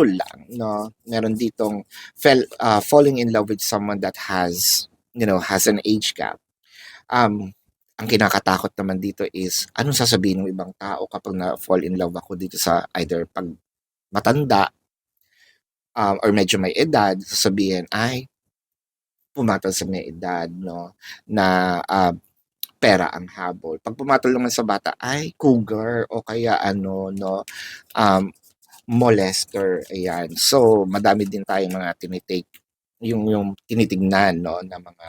lang, no? Meron ditong falling in love with someone that has an age gap. Um, ang kinakatakot naman dito is anong sasabihin ng ibang tao kapag na-fall in love ako dito sa either pag matanda or medyo may edad, sasabihin ay pumatol sa may edad, no? Na pera ang habol. Pag pumatol naman sa bata, ay cougar o kaya ano, no? Um, molester, ayan. So, madami din tayong mga yung tinitignan, no, na mga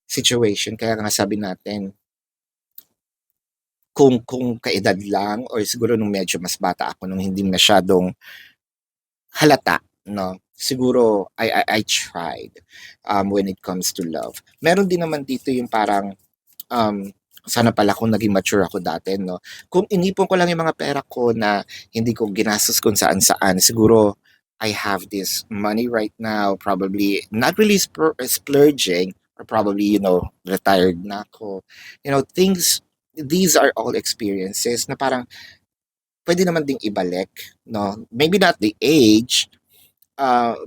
situation. Kaya nga sabi natin, kung kaedad lang or siguro nung medyo mas bata ako nung hindi masyadong halata, no? Siguro I tried when it comes to love. Meron din naman dito yung parang um, sana pala kung naging mature ako dati, no? Kung inipon ko lang yung mga pera ko na hindi ko ginastos kung saan-saan, siguro I have this money right now, probably not really splurging, or probably, retired na ako. These are all experiences na parang pwede naman ding ibalik, no? Maybe not the age,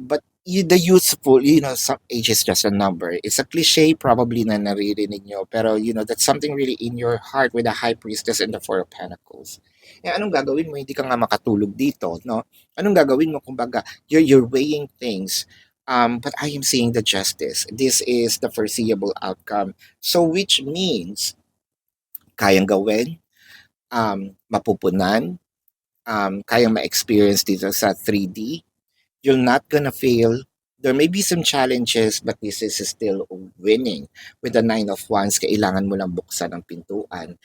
but the useful, some age is just a number. It's a cliche probably na naririnig nyo, pero that's something really in your heart with the high priestess and the four of pentacles. Eh, anong gagawin mo? Hindi ka nga makatulog dito, no? Anong gagawin mo? Kumbaga, you're weighing things. But I am seeing the justice. This is the foreseeable outcome. So, which means, kayang gawin, mapupunan, kayang ma-experience dito sa 3D. You're not gonna fail. There may be some challenges, but this is still winning. With the Nine of Wands, kailangan mo lang buksan ang pintuan.